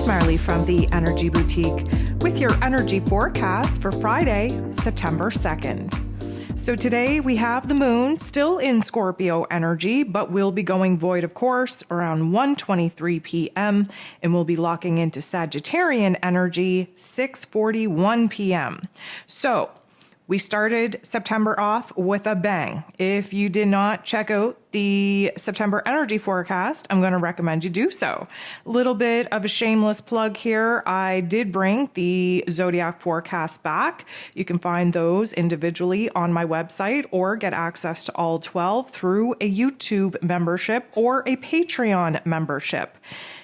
Marley from the Energy Boutique with your energy forecast for Friday, September 2nd. So today we have the moon still in Scorpio energy, but will be going void, of course, around 1:23 p.m. and we'll be locking into Sagittarian energy 6:41 p.m. So we started September off with a bang. If you did not check out the September energy forecast, I'm going to recommend you do so. A little bit of a shameless plug here. I did bring the zodiac forecast back. You can find those individually on my website or get access to all 12 through a YouTube membership or a Patreon membership.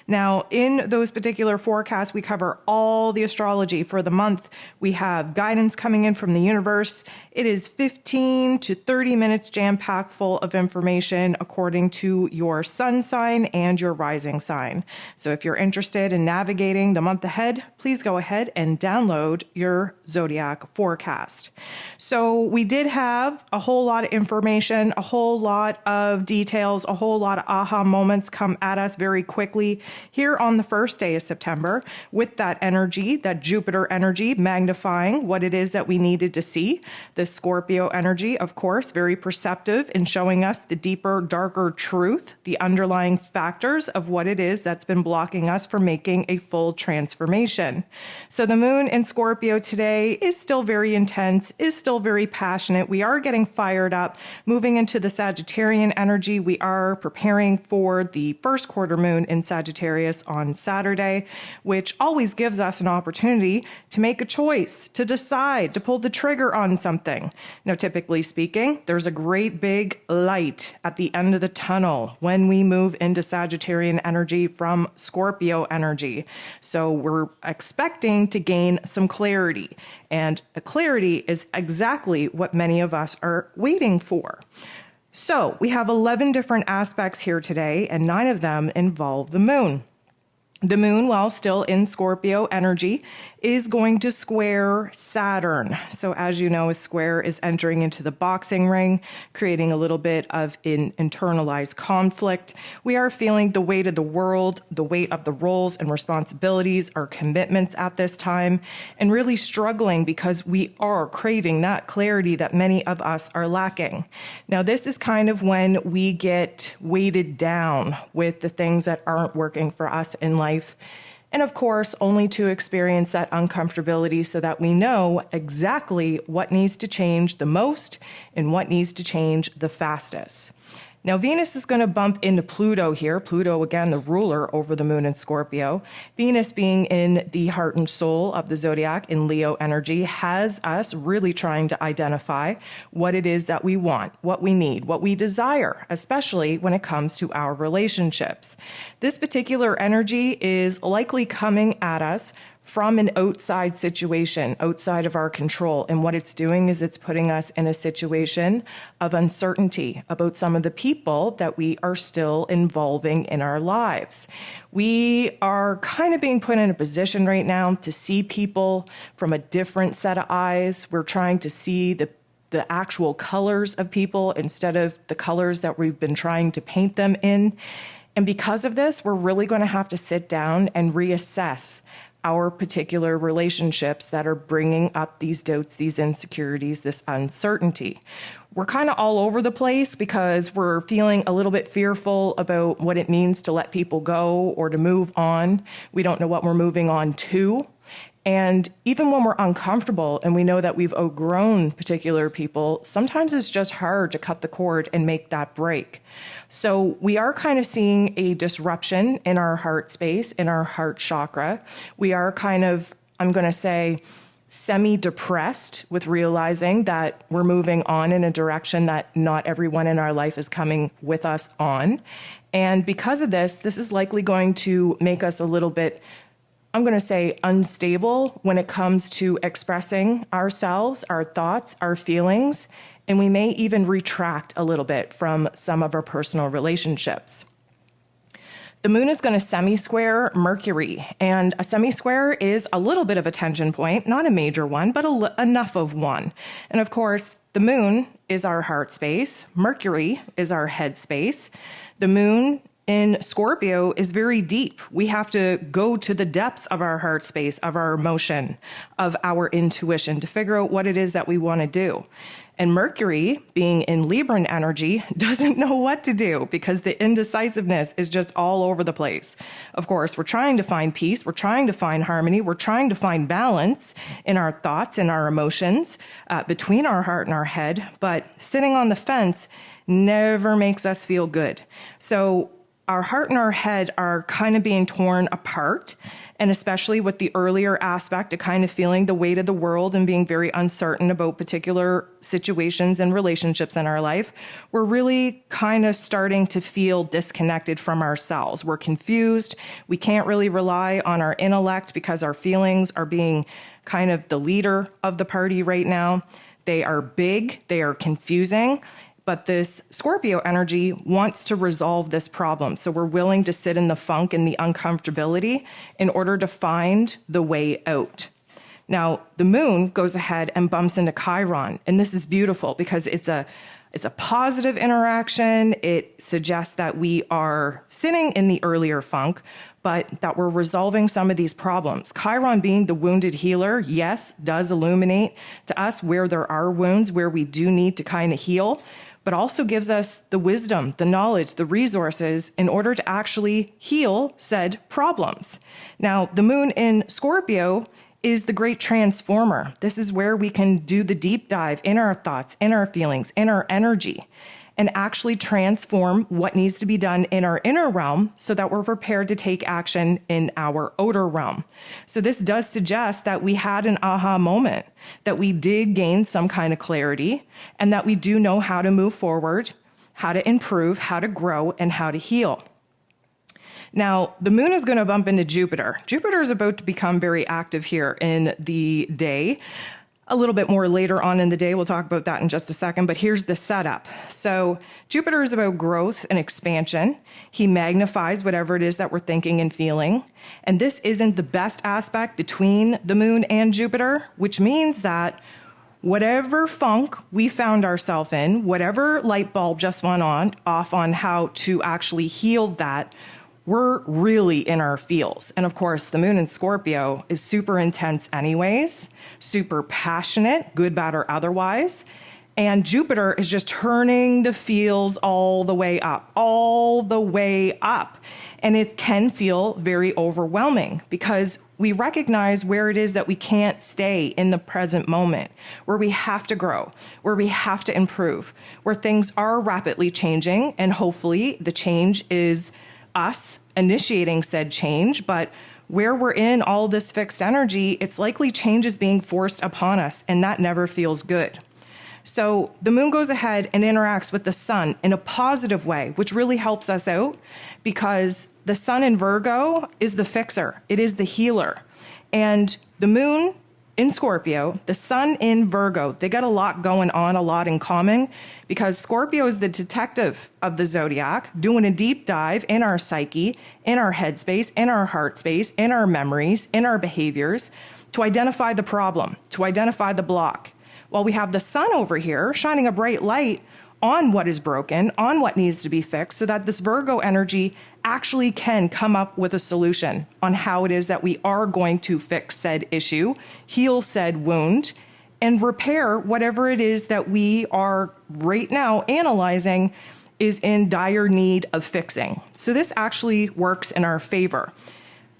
Now, in those particular forecasts, we cover all the astrology for the month. We have guidance coming in from the universe. It is 15 to 30 minutes jam-packed full of information according to your sun sign and your rising sign. So if you're interested in navigating the month ahead, please go ahead and download your zodiac forecast. So we did have a whole lot of information, a whole lot of details, a whole lot of aha moments come at us very quickly here on the first day of September with that energy, that Jupiter energy, magnifying what it is that we needed to see. The Scorpio energy, of course, very perceptive in showing us the deeper, darker truth, the underlying factors of what it is that's been blocking us from making a full transformation. So the moon in Scorpio today is still very intense, is still very passionate. We are getting fired up. Moving into the Sagittarian energy, we are preparing for the first quarter moon in Sagittarius on Saturday, which always gives us an opportunity to make a choice, to decide, to pull the trigger on something. Now, typically speaking, there's a great big light at the end of the tunnel when we move into Sagittarian energy from Scorpio energy. So we're expecting to gain some clarity, and a clarity is exactly what many of us are waiting for. So we have 11 different aspects here today, and 9 of them involve the moon. The moon, while still in Scorpio energy, is going to square Saturn. So as you know, a square is entering into the boxing ring, creating a little bit of an internalized conflict. We are feeling the weight of the world, the weight of the roles and responsibilities, our commitments at this time, and really struggling because we are craving that clarity that many of us are lacking. Now, this is kind of when we get weighted down with the things that aren't working for us in life. And of course, only to experience that uncomfortability so that we know exactly what needs to change the most and what needs to change the fastest. Now, Venus is going to bump into Pluto here. Pluto, again, the ruler over the moon in Scorpio. Venus being in the heart and soul of the zodiac in Leo energy has us really trying to identify what it is that we want, what we need, what we desire, especially when it comes to our relationships. This particular energy is likely coming at us from an outside situation, outside of our control. And what it's doing is it's putting us in a situation of uncertainty about some of the people that we are still involving in our lives. We are kind of being put in a position right now to see people from a different set of eyes. We're trying to see the actual colors of people instead of the colors that we've been trying to paint them in. And because of this, we're really going to have to sit down and reassess our particular relationships that are bringing up these doubts, these insecurities, this uncertainty. We're kind of all over the place because we're feeling a little bit fearful about what it means to let people go or to move on. We don't know what we're moving on to. And even when we're uncomfortable and we know that we've outgrown particular people, sometimes it's just hard to cut the cord and make that break. So we are kind of seeing a disruption in our heart space, in our heart chakra. We are kind of, I'm going to say, semi-depressed with realizing that we're moving on in a direction that not everyone in our life is coming with us on. And because of this, this is likely going to make us a little bit, I'm going to say, unstable when it comes to expressing ourselves, our thoughts, our feelings, and we may even retract a little bit from some of our personal relationships. The moon is going to semi-square Mercury, and a semi-square is a little bit of a tension point, not a major one, but enough of one. And of course, the moon is our heart space. Mercury is our head space. The moon in Scorpio is very deep. We have to go to the depths of our heart space, of our emotion, of our intuition to figure out what it is that we want to do. And Mercury, being in Libran energy, doesn't know what to do because the indecisiveness is just all over the place. Of course, we're trying to find peace. We're trying to find harmony. We're trying to find balance in our thoughts and our emotions between our heart and our head. But sitting on the fence never makes us feel good. So our heart and our head are kind of being torn apart, and especially with the earlier aspect of kind of feeling the weight of the world and being very uncertain about particular situations and relationships in our life, we're really kind of starting to feel disconnected from ourselves. We're confused. We can't really rely on our intellect because our feelings are being kind of the leader of the party right now. They are big, they are confusing. But this Scorpio energy wants to resolve this problem. So we're willing to sit in the funk and the uncomfortability in order to find the way out. Now, the moon goes ahead and bumps into Chiron. And this is beautiful because it's a positive interaction. It suggests that we are sitting in the earlier funk, but that we're resolving some of these problems. Chiron, being the wounded healer, yes, does illuminate to us where there are wounds, where we do need to kind of heal, but also gives us the wisdom, the knowledge, the resources in order to actually heal said problems. Now, the moon in Scorpio is the great transformer. This is where we can do the deep dive in our thoughts, in our feelings, in our energy, and actually transform what needs to be done in our inner realm so that we're prepared to take action in our outer realm. So this does suggest that we had an aha moment, that we did gain some kind of clarity, and that we do know how to move forward, how to improve, how to grow, and how to heal. Now, the moon is going to bump into Jupiter. Jupiter is about to become very active here in the day. A little bit more later on in the day, we'll talk about that in just a second, but here's the setup. So Jupiter is about growth and expansion. He magnifies whatever it is that we're thinking and feeling. And this isn't the best aspect between the moon and Jupiter, which means that whatever funk we found ourselves in, whatever light bulb just went off on how to actually heal that, we're really in our feels. And of course, the moon in Scorpio is super intense anyways, super passionate, good, bad, or otherwise. And Jupiter is just turning the feels all the way up. And it can feel very overwhelming because we recognize where it is that we can't stay in the present moment, where we have to grow, where we have to improve, where things are rapidly changing. And hopefully the change is us initiating said change, but where we're in all this fixed energy, it's likely change is being forced upon us, and that never feels good. So the moon goes ahead and interacts with the sun in a positive way, which really helps us out because the sun in Virgo is the fixer. It is the healer. And the moon in Scorpio, the sun in Virgo, they got a lot going on, a lot in common, because Scorpio is the detective of the zodiac, doing a deep dive in our psyche, in our headspace, in our heart space, in our memories, in our behaviors, to identify the problem, to identify the block. While we have the sun over here shining a bright light on what is broken, on what needs to be fixed, so that this Virgo energy actually can come up with a solution on how it is that we are going to fix said issue, heal said wound, and repair whatever it is that we are right now analyzing is in dire need of fixing. So this actually works in our favor.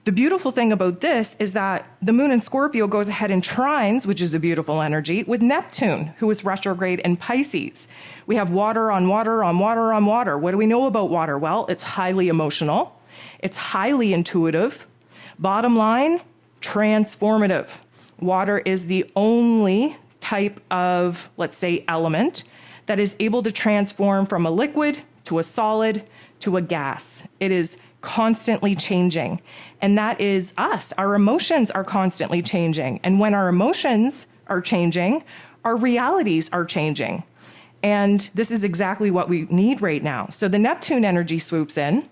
The beautiful thing about this is that the moon in Scorpio goes ahead and trines, which is a beautiful energy, with Neptune, who is retrograde in Pisces. We have water on water on water on water. What do we know about water? Well, it's highly emotional. It's highly intuitive. Bottom line, transformative. Water is the only type of, let's say, element that is able to transform from a liquid to a solid to a gas. It is constantly changing. And that is us. Our emotions are constantly changing. And when our emotions are changing, our realities are changing. And this is exactly what we need right now. So the Neptune energy swoops in,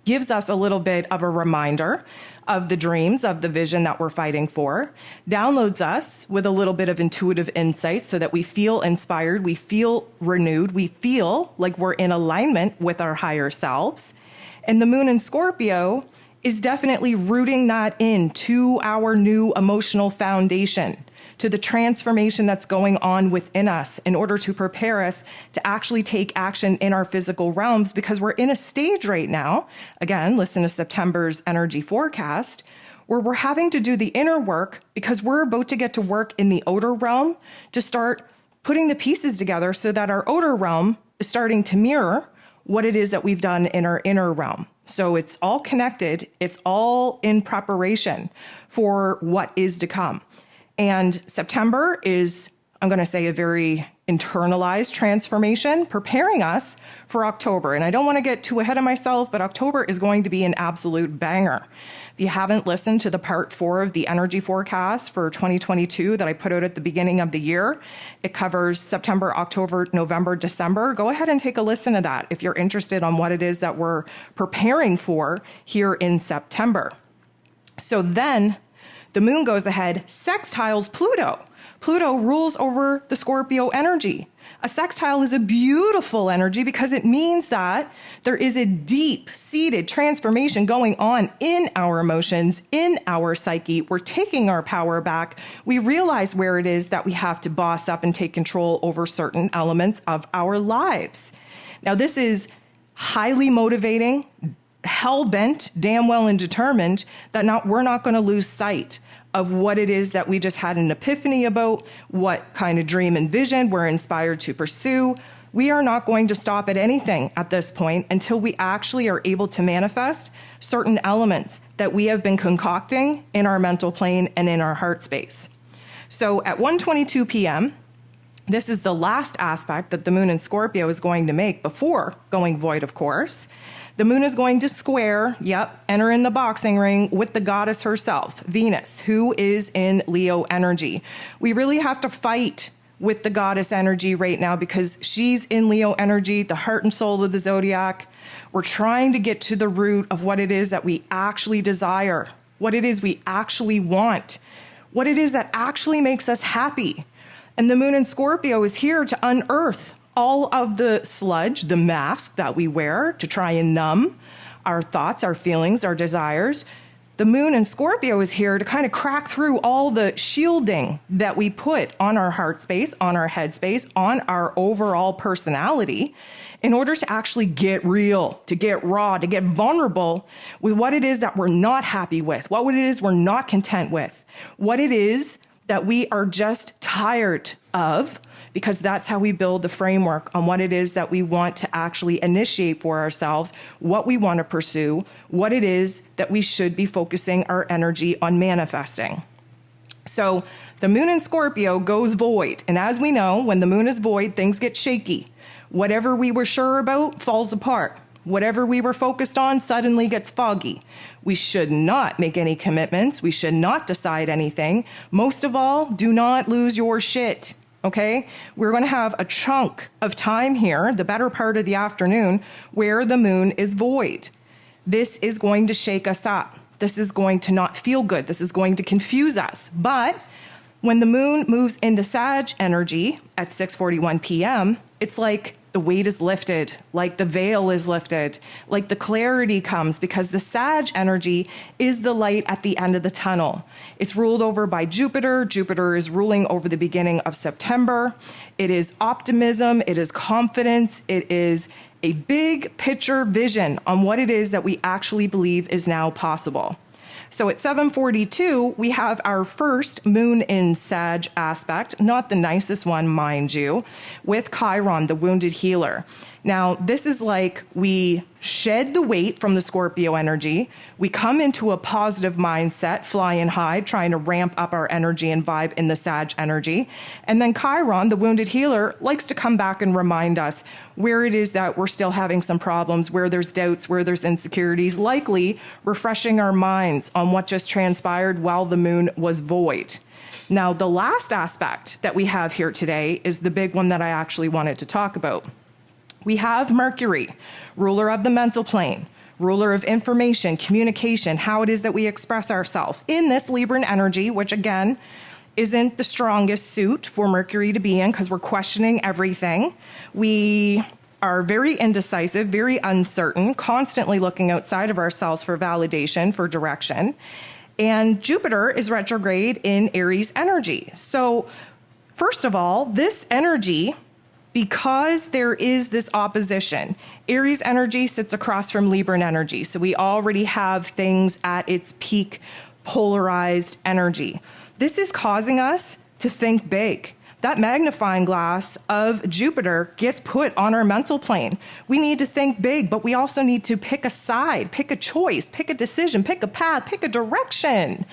gives us a little bit of a reminder of the dreams, of the vision that we're fighting for, downloads us with a little bit of intuitive insight so that we feel inspired, we feel renewed, we feel like we're in alignment with our higher selves. And the moon in Scorpio is definitely rooting that into our new emotional foundation, to the transformation that's going on within us in order to prepare us to actually take action in our physical realms, because we're in a stage right now, again, listen to September's energy forecast, where we're having to do the inner work because we're about to get to work in the outer realm to start putting the pieces together so that our outer realm is starting to mirror what it is that we've done in our inner realm. So it's all connected. It's all in preparation for what is to come. And September is, I'm going to say, a very internalized transformation, preparing us for October. And I don't want to get too ahead of myself, but October is going to be an absolute banger. If you haven't listened to the part 4 of the energy forecast for 2022 that I put out at the beginning of the year, it covers September, October, November, December. Go ahead and take a listen to that if you're interested on what it is that we're preparing for here in September. So then the moon goes ahead, sextiles Pluto. Pluto rules over the Scorpio energy. A sextile is a beautiful energy because it means that there is a deep-seated transformation going on in our emotions, in our psyche. We're taking our power back. We realize where it is that we have to boss up and take control over certain elements of our lives. Now, this is highly motivating, hell-bent, damn well and determined that we're not going to lose sight of what it is that we just had an epiphany about, what kind of dream and vision we're inspired to pursue. We are not going to stop at anything at this point until we actually are able to manifest certain elements that we have been concocting in our mental plane and in our heart space. So at 1:22 p.m., this is the last aspect that the moon in Scorpio is going to make before going void, of course. The moon is going to square, enter in the boxing ring with the goddess herself, Venus, who is in Leo energy. We really have to fight with the goddess energy right now because she's in Leo energy, the heart and soul of the zodiac. We're trying to get to the root of what it is that we actually desire, what it is we actually want, what it is that actually makes us happy. And the moon in Scorpio is here to unearth all of the sludge, the mask that we wear to try and numb our thoughts, our feelings, our desires. The moon in Scorpio is here to kind of crack through all the shielding that we put on our heart space, on our head space, on our overall personality in order to actually get real, to get raw, to get vulnerable with what it is that we're not happy with, what it is we're not content with, what it is that we are just tired of, because that's how we build the framework on what it is that we want to actually initiate for ourselves, what we want to pursue, what it is that we should be focusing our energy on manifesting. So the moon in Scorpio goes void. And as we know, when the moon is void, things get shaky. Whatever we were sure about falls apart. Whatever we were focused on suddenly gets foggy. We should not make any commitments. We should not decide anything. Most of all, do not lose your shit. Okay, we're going to have a chunk of time here, the better part of the afternoon, where the moon is void. This is going to shake us up. This is going to not feel good. This is going to confuse us. But when the moon moves into Sag energy at 6:41 p.m., it's like the weight is lifted, like the veil is lifted, like the clarity comes, because the Sag energy is the light at the end of the tunnel. It's ruled over by Jupiter. Jupiter is ruling over the beginning of September. It is optimism. It is confidence. It is a big picture vision on what it is that we actually believe is now possible. So at 7:42, we have our first moon in Sag aspect, not the nicest one, mind you, with Chiron, the wounded healer. Now, this is like we shed the weight from the Scorpio energy. We come into a positive mindset, flying high, trying to ramp up our energy and vibe in the Sag energy. And then Chiron, the wounded healer, likes to come back and remind us where it is that we're still having some problems, where there's doubts, where there's insecurities, likely refreshing our minds on what just transpired while the moon was void. Now, the last aspect that we have here today is the big one that I actually wanted to talk about. We have Mercury, ruler of the mental plane, ruler of information, communication, how it is that we express ourselves in this Libran energy, which again, isn't the strongest suit for Mercury to be in because we're questioning everything. We are very indecisive, very uncertain, constantly looking outside of ourselves for validation, for direction. And Jupiter is retrograde in Aries energy. So first of all, this energy, because there is this opposition, Aries energy sits across from Libran energy. So we already have things at its peak polarized energy. This is causing us to think big. That magnifying glass of Jupiter gets put on our mental plane. We need to think big, but we also need to pick a side, pick a choice, pick a decision, pick a path, pick a direction.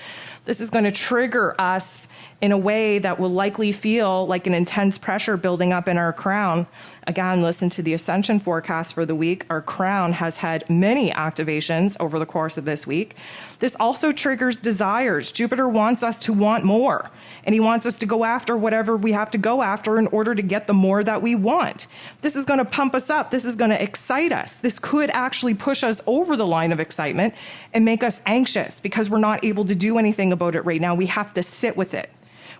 This is going to trigger us in a way that will likely feel like an intense pressure building up in our crown. Again, listen to the ascension forecast for the week. Our crown has had many activations over the course of this week. This also triggers desires. Jupiter wants us to want more, and he wants us to go after whatever we have to go after in order to get the more that we want. This is going to pump us up. This is going to excite us. This could actually push us over the line of excitement and make us anxious because we're not able to do anything about it right now. We have to sit with it.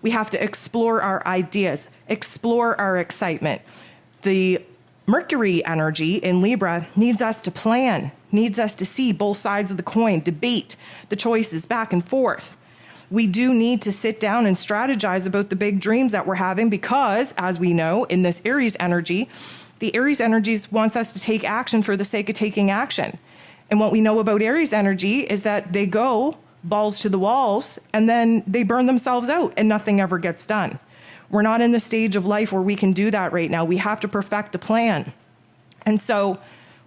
We have to explore our ideas, explore our excitement. The Mercury energy in Libra needs us to plan, needs us to see both sides of the coin, debate the choices back and forth. We do need to sit down and strategize about the big dreams that we're having because, as we know, in this Aries energy, the Aries energies wants us to take action for the sake of taking action. And what we know about Aries energy is that they go balls to the walls, and then they burn themselves out and nothing ever gets done. We're not in the stage of life where we can do that right now. We have to perfect the plan. And so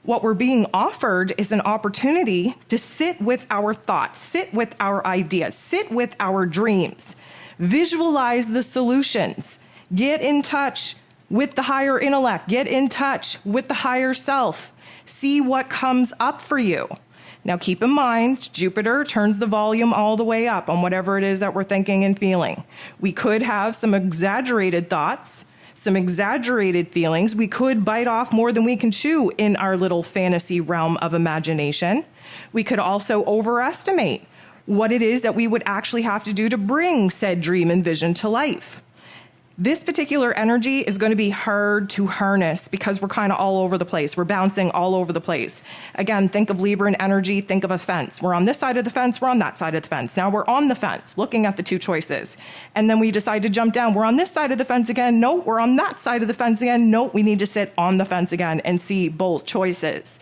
what we're being offered is an opportunity to sit with our thoughts, sit with our ideas, sit with our dreams, visualize the solutions, get in touch with the higher intellect, get in touch with the higher self, see what comes up for you. Now, keep in mind, Jupiter turns the volume all the way up on whatever it is that we're thinking and feeling. We could have some exaggerated thoughts, some exaggerated feelings. We could bite off more than we can chew in our little fantasy realm of imagination. We could also overestimate what it is that we would actually have to do to bring said dream and vision to life. This particular energy is going to be hard to harness because we're kind of all over the place. We're bouncing all over the place. Again, think of Libran energy, think of a fence. We're on this side of the fence, we're on that side of the fence. Now we're on the fence, looking at the two choices. And then we decide to jump down. We're on this side of the fence again. No, we're on that side of the fence again. No, we need to sit on the fence again and see both choices.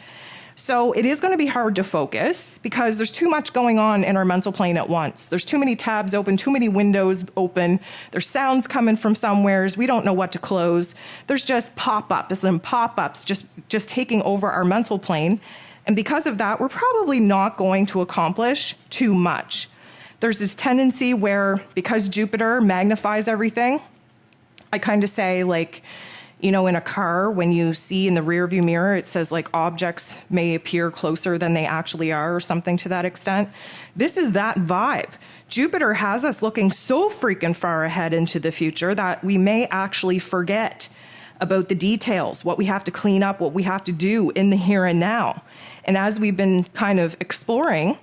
So it is going to be hard to focus because there's too much going on in our mental plane at once. There's too many tabs open, too many windows open. There's sounds coming from somewheres. We don't know what to close. There's just pop-ups and pop-ups just taking over our mental plane. And because of that, we're probably not going to accomplish too much. There's this tendency where, because Jupiter magnifies everything, I kind of say, like, you know, in a car, when you see in the rearview mirror, it says like objects may appear closer than they actually are or something to that extent. This is that vibe. Jupiter has us looking so freaking far ahead into the future that we may actually forget about the details, what we have to clean up, what we have to do in the here and now. And as we've been kind of exploring,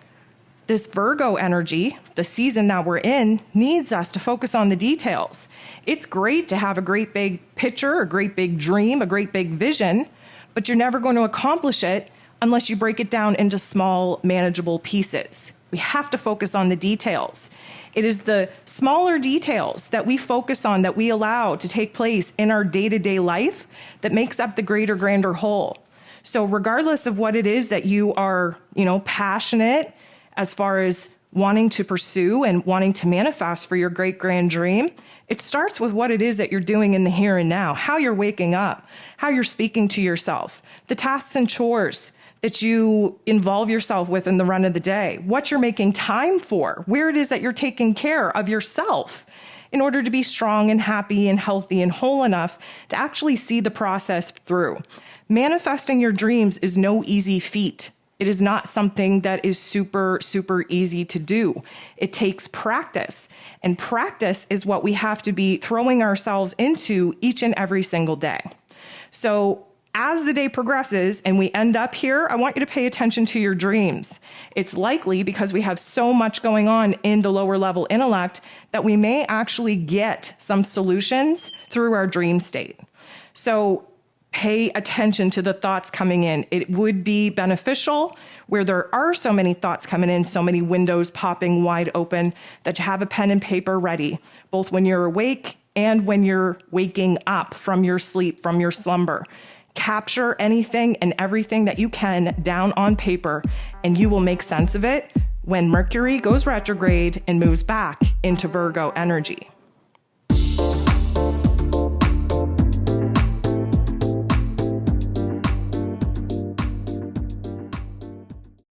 this Virgo energy, the season that we're in, needs us to focus on the details. It's great to have a great big picture, a great big dream, a great big vision, but you're never going to accomplish it unless you break it down into small, manageable pieces. We have to focus on the details. It is the smaller details that we focus on, that we allow to take place in our day-to-day life, that makes up the greater, grander whole. So regardless of what it is that you are, passionate as far as wanting to pursue and wanting to manifest for your great grand dream, it starts with what it is that you're doing in the here and now, how you're waking up, how you're speaking to yourself, the tasks and chores that you involve yourself with in the run of the day, what you're making time for, where it is that you're taking care of yourself in order to be strong and happy and healthy and whole enough to actually see the process through. Manifesting your dreams is no easy feat. It is not something that is super, super easy to do. It takes practice, and practice is what we have to be throwing ourselves into each and every single day. So as the day progresses and we end up here, I want you to pay attention to your dreams. It's likely, because we have so much going on in the lower level intellect, that we may actually get some solutions through our dream state. So Pay attention to the thoughts coming in. It would be beneficial where there are so many thoughts coming in, so many windows popping wide open, that you have a pen and paper ready, both when you're awake and when you're waking up from your sleep, from your slumber. Capture anything and everything that you can down on paper, and you will make sense of it when Mercury goes retrograde and moves back into Virgo energy.